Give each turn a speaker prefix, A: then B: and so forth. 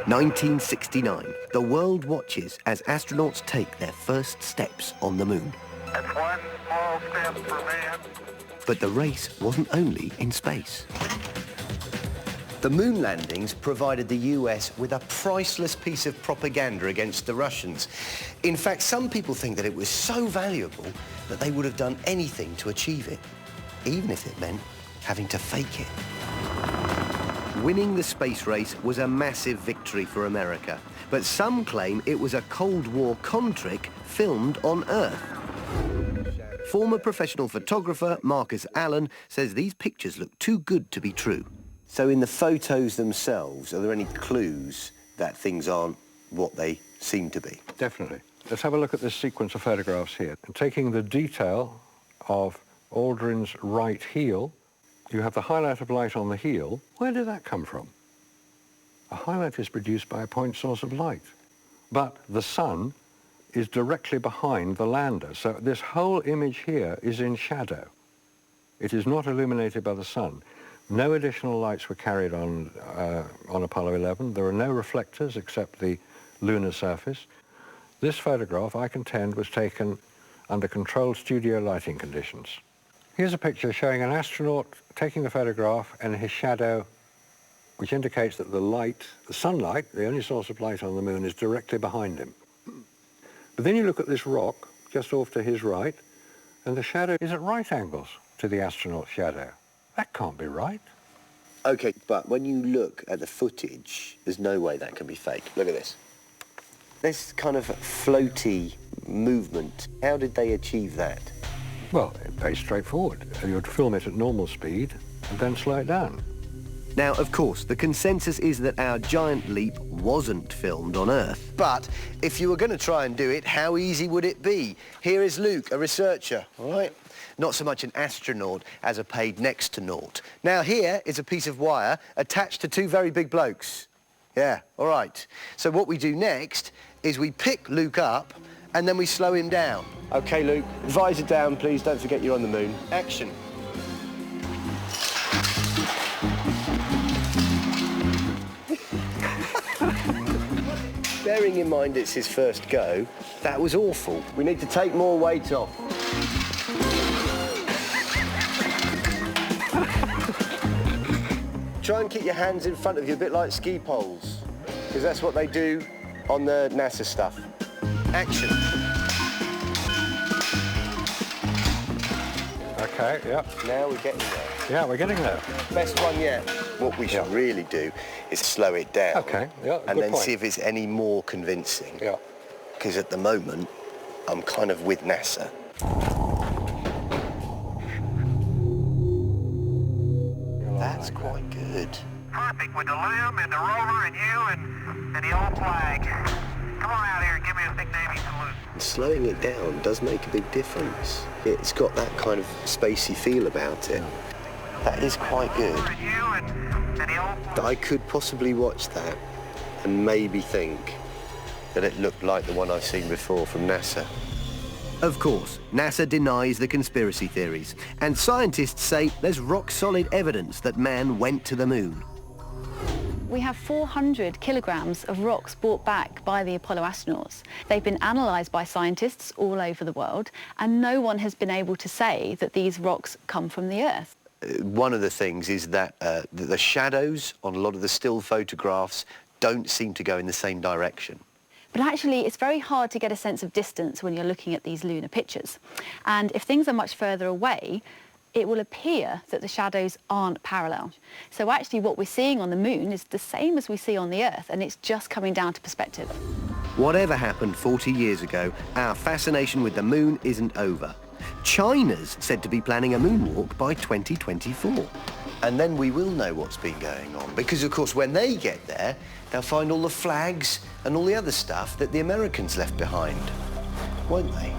A: 1969. The world watches as astronauts take their first steps on the moon.
B: That's one small step for man.
A: But the race wasn't only in space. The moon landings provided the US with a priceless piece of propaganda against the Russians. In fact, some people think that it was so valuable that they would have done anything to achieve it, even if it meant having to fake it. Winning the space race was a massive victory for America, but some claim it was a Cold War con trick filmed on Earth. Former professional photographer Marcus Allen says these pictures look too good to be true. So in the photos themselves, are there any clues that things aren't what they seem to be?
C: Definitely. Let's have a look at this sequence of photographs here. And taking the detail of Aldrin's right heel, you have the highlight of light on the heel. Where did that come from? A highlight is produced by a point source of light. But the sun is directly behind the lander. So this whole image here is in shadow. It is not illuminated by the sun. No additional lights were carried on Apollo 11. There are no reflectors except the lunar surface. This photograph, I contend, was taken under controlled studio lighting conditions. Here's a picture showing an astronaut taking the photograph and his shadow, which indicates that the light, the sunlight, the only source of light on the moon, is directly behind him. But then you look at this rock just off to his right, and the shadow is at right angles to the astronaut's shadow. That can't be right.
A: OK, but when you look at the footage, there's no way that can be fake. Look at this. This kind of floaty movement, how did they achieve that?
C: Well, very straightforward. You would film it at normal speed and then slow it down.
A: Now, of course, the consensus is that our giant leap wasn't filmed on Earth. But if you were going to try and do it, how easy would it be? Here is Luke, a researcher, all right? Not so much an astronaut as a paid next to naught. Now, here is a piece of wire attached to two very big blokes. Yeah, all right. So what we do next is we pick Luke up and then we slow him down. OK, Luke, visor down, please. Don't forget you're on the moon. Action. Bearing in mind it's his first go, that was awful. We need to take more weight off. Try and keep your hands in front of you, a bit like ski poles, because that's what they do on the NASA stuff. Action.
C: OK, yeah.
A: Now we're getting there.
C: Yeah, we're getting there.
A: Best one yet. What we should really do is slow it down.
C: OK, yeah,
A: and then see if it's any more convincing.
C: Yeah.
A: Because at the moment, I'm kind of with NASA. That's quite good.
B: Perfect with the limb and the rover and you and the old flag. Come on out here and give me a big Navy salute.
A: Slowing it down does make a big difference. It's got that kind of spacey feel about it. That is quite good. I could possibly watch that and maybe think that it looked like the one I've seen before from NASA. Of course, NASA denies the conspiracy theories, and scientists say there's rock-solid evidence that man went to the moon.
D: We have 400 kilograms of rocks brought back by the Apollo astronauts. They've been analysed by scientists all over the world, and no one has been able to say that these rocks come from the Earth.
A: One of the things is that the shadows on a lot of the still photographs don't seem to go in the same direction.
D: But actually, it's very hard to get a sense of distance when you're looking at these lunar pictures. And if things are much further away, it will appear that the shadows aren't parallel. So actually what we're seeing on the moon is the same as we see on the Earth, and it's just coming down to perspective.
A: Whatever happened 40 years ago, our fascination with the moon isn't over. China's said to be planning a moonwalk by 2024. And then we will know what's been going on, because of course when they get there, they'll find all the flags and all the other stuff that the Americans left behind, won't they?